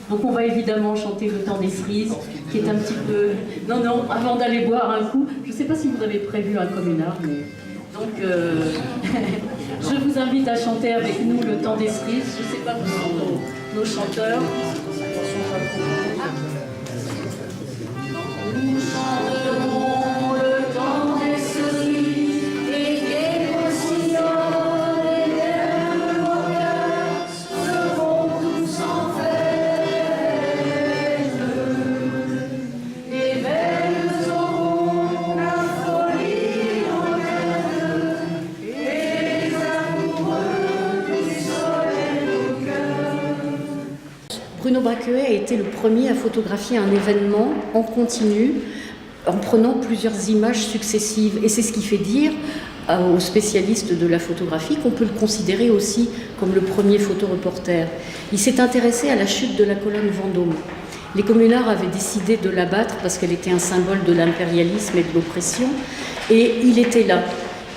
Donc on va évidemment chanter Le Temps des cerises, qui est un petit peu... Non, non, avant d'aller boire un coup, je ne sais pas si vous avez prévu un communard, mais... Donc je vous invite à chanter avec nous Le Temps des cerises. Je ne sais pas où sont nos chanteurs. Nous chanterons le temps des cerises et des postillons et des moqueurs seront tous en fête. Les belles auront la folie en cœur et les amoureux du soleil au cœur. Bruno Braqueuet a été le premier à photographier un événement en continu, en prenant plusieurs images successives. Et c'est ce qui fait dire aux spécialistes de la photographie qu'on peut le considérer aussi comme le premier photoreporter. Il s'est intéressé à la chute de la colonne Vendôme. Les communards avaient décidé de l'abattre parce qu'elle était un symbole de l'impérialisme et de l'oppression. Et il était là.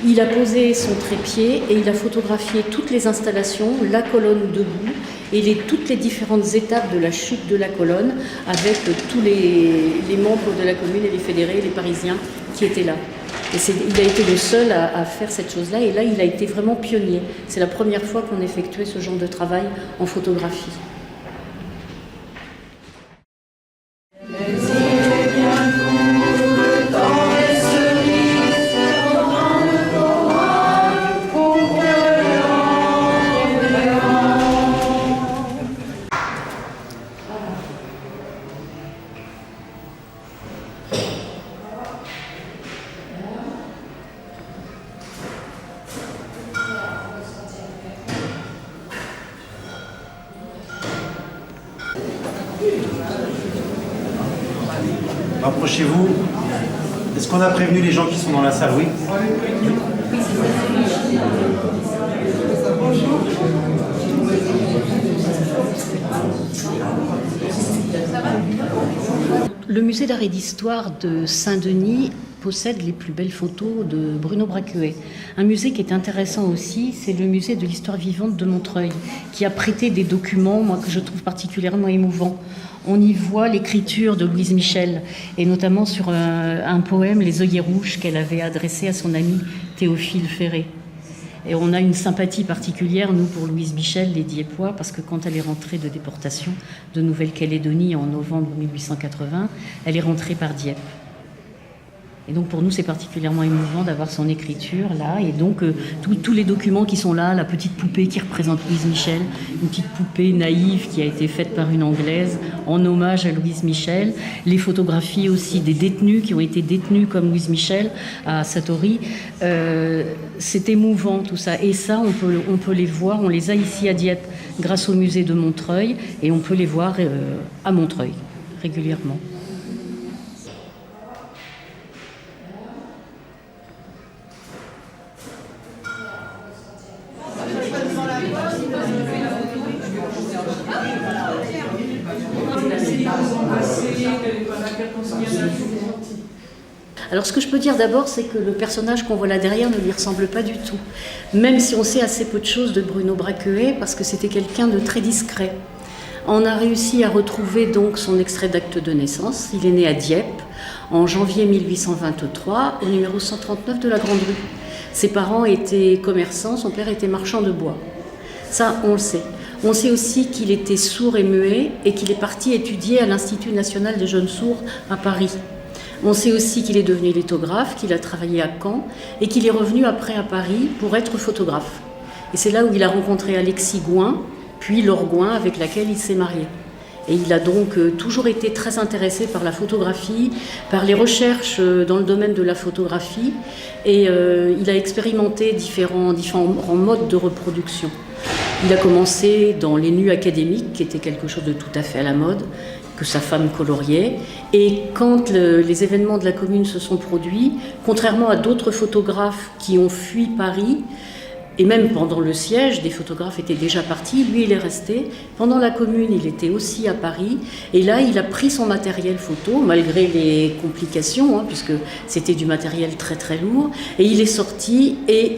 Il a posé son trépied et il a photographié toutes les installations, la colonne debout et toutes les différentes étapes de la chute de la colonne avec tous les membres de la commune et les fédérés, les Parisiens qui étaient là. Et il a été le seul à faire cette chose-là et là il a été vraiment pionnier. C'est la première fois qu'on effectuait ce genre de travail en photographie. Rapprochez-vous. Est-ce qu'on a prévenu les gens qui sont dans la salle? Oui. Le musée d'art et d'histoire de Saint-Denis possède les plus belles photos de Bruno Braqueuet. Un musée qui est intéressant aussi, c'est le musée de l'histoire vivante de Montreuil, qui a prêté des documents, moi, que je trouve particulièrement émouvants. On y voit l'écriture de Louise Michel, et notamment sur un poème, Les œillets rouges, qu'elle avait adressé à son ami Théophile Ferré. Et on a une sympathie particulière, nous, pour Louise Michel, les Diepois, parce que quand elle est rentrée de déportation de Nouvelle-Calédonie en novembre 1880, elle est rentrée par Dieppe. Et donc pour nous, c'est particulièrement émouvant d'avoir son écriture là. Et donc tous les documents qui sont là, la petite poupée qui représente Louise Michel, une petite poupée naïve qui a été faite par une Anglaise en hommage à Louise Michel, les photographies aussi des détenus qui ont été détenus comme Louise Michel à Satori. C'est émouvant tout ça. Et ça, on peut les voir, on les a ici à Dieppe grâce au musée de Montreuil et on peut les voir à Montreuil régulièrement. Alors ce que je peux dire d'abord, c'est que le personnage qu'on voit là derrière ne lui ressemble pas du tout. Même si on sait assez peu de choses de Bruno Braqueuet, parce que c'était quelqu'un de très discret. On a réussi à retrouver donc son extrait d'acte de naissance. Il est né à Dieppe en janvier 1823, au numéro 139 de la Grande Rue. Ses parents étaient commerçants, son père était marchand de bois. Ça, on le sait. On sait aussi qu'il était sourd et muet et qu'il est parti étudier à l'Institut national des jeunes sourds à Paris. On sait aussi qu'il est devenu lithographe, qu'il a travaillé à Caen et qu'il est revenu après à Paris pour être photographe. Et c'est là où il a rencontré Alexis Gouin, puis Laure Gouin, avec laquelle il s'est marié. Et il a donc toujours été très intéressé par la photographie, par les recherches dans le domaine de la photographie, et il a expérimenté différents modes de reproduction. Il a commencé dans les nus académiques, qui était quelque chose de tout à fait à la mode, que sa femme coloriait. Et quand les événements de la Commune se sont produits, contrairement à d'autres photographes qui ont fui Paris, Et même pendant le siège, des photographes étaient déjà partis, lui il est resté. Pendant la Commune, il était aussi à Paris. Et là, il a pris son matériel photo, malgré les complications, puisque c'était du matériel très très lourd. Et il est sorti, et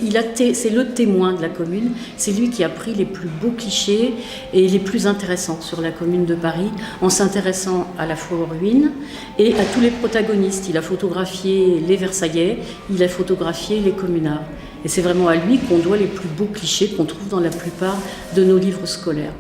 c'est le témoin de la Commune. C'est lui qui a pris les plus beaux clichés et les plus intéressants sur la Commune de Paris, en s'intéressant à la fois aux ruines et à tous les protagonistes. Il a photographié les Versaillais, il a photographié les communards. Et c'est vraiment à lui qu'on doit les plus beaux clichés qu'on trouve dans la plupart de nos livres scolaires.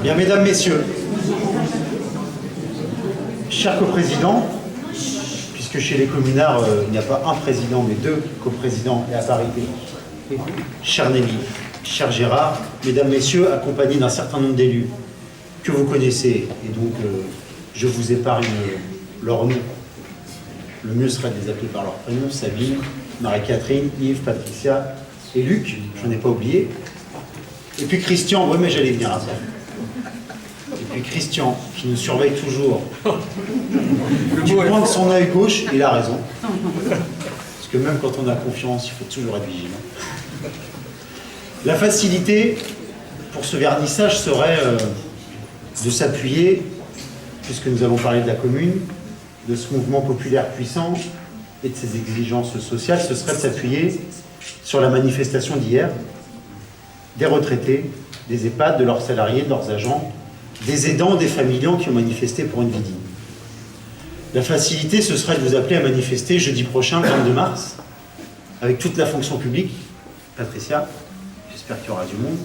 Bien, mesdames, messieurs, chers coprésidents, puisque chez les communards, il n'y a pas un président, mais deux coprésidents et à parité, cher Nelly, cher Gérard, mesdames, messieurs, accompagnés d'un certain nombre d'élus que vous connaissez, et donc je vous épargne leurs noms. Le mieux serait de les appeler par leur prénom: Sabine, Marie-Catherine, Yves, Patricia et Luc, je n'ai pas oublié. Et puis Christian, oui mais j'allais venir après. Et puis Christian, qui nous surveille toujours du coin de son œil gauche, il a raison. Parce que même quand on a confiance, il faut toujours être vigilant. La facilité pour ce vernissage serait de s'appuyer, puisque nous allons parler de la Commune, de ce mouvement populaire puissant et de ses exigences sociales, ce serait de s'appuyer sur la manifestation d'hier, des retraités, des EHPAD, de leurs salariés, de leurs agents, des aidants, des familiants qui ont manifesté pour une vie digne. La facilité, ce serait de vous appeler à manifester jeudi prochain, le 22 mars, avec toute la fonction publique. Patricia, j'espère qu'il y aura du monde.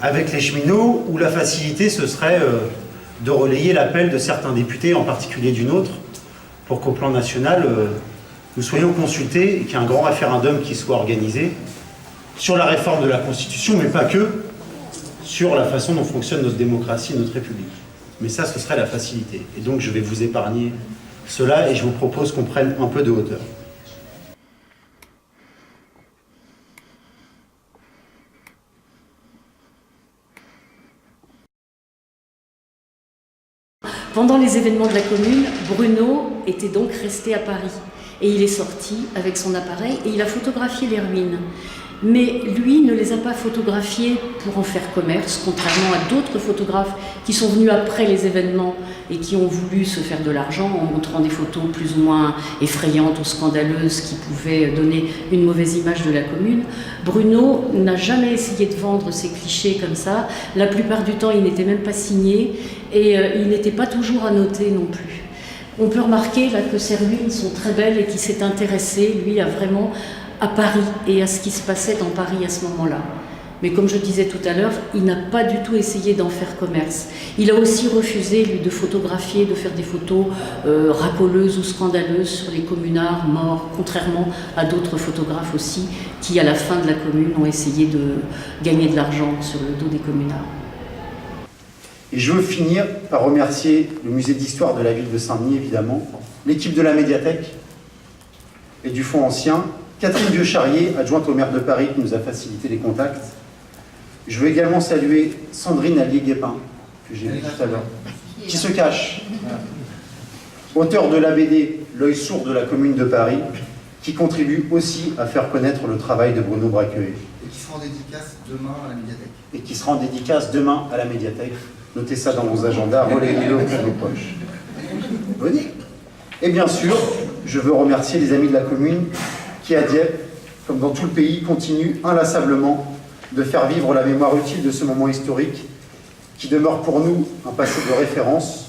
Avec les cheminots, où la facilité, ce serait de relayer l'appel de certains députés, en particulier du nôtre, pour qu'au plan national, nous soyons consultés et qu'il y ait un grand référendum qui soit organisé sur la réforme de la Constitution, mais pas que, sur la façon dont fonctionne notre démocratie et notre République. Mais ça, ce serait la facilité. Et donc, je vais vous épargner cela et je vous propose qu'on prenne un peu de hauteur. Pendant les événements de la Commune, Bruno était donc resté à Paris. Et il est sorti avec son appareil et il a photographié les ruines. Mais lui ne les a pas photographiées pour en faire commerce, contrairement à d'autres photographes qui sont venus après les événements et qui ont voulu se faire de l'argent en montrant des photos plus ou moins effrayantes ou scandaleuses qui pouvaient donner une mauvaise image de la Commune. Bruno n'a jamais essayé de vendre ses clichés comme ça. La plupart du temps, il n'était même pas signé et il n'était pas toujours annoté non plus. On peut remarquer là que ces ruines sont très belles et qu'il s'est intéressé, lui, à Paris et à ce qui se passait dans Paris à ce moment-là. Mais comme je disais tout à l'heure, il n'a pas du tout essayé d'en faire commerce. Il a aussi refusé, lui, de photographier, de faire des photos racoleuses ou scandaleuses sur les communards morts, contrairement à d'autres photographes aussi, qui, à la fin de la Commune, ont essayé de gagner de l'argent sur le dos des communards. Et je veux finir par remercier le musée d'histoire de la ville de Saint-Denis, évidemment, l'équipe de la médiathèque et du Fonds ancien, Catherine Vieux-Charrier, adjointe au maire de Paris, qui nous a facilité les contacts. Je veux également saluer Sandrine Allier-Guépin, que j'ai vu tout à l'heure, qui se cache, auteur de la BD L'œil sourd de la Commune de Paris, qui contribue aussi à faire connaître le travail de Bruno Braqueuet. Et qui sera en dédicace demain à la médiathèque. Et qui sera en dédicace demain à la médiathèque. Notez ça dans vos agendas, relayez-le dans vos poches. Venez. Et bien sûr, je veux remercier les amis de la Commune qui, à Dieppe, comme dans tout le pays, continue inlassablement de faire vivre la mémoire utile de ce moment historique qui demeure pour nous un passé de référence,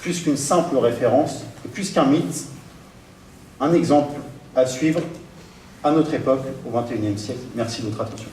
plus qu'une simple référence, et plus qu'un mythe, un exemple à suivre à notre époque, au XXIe siècle. Merci de votre attention.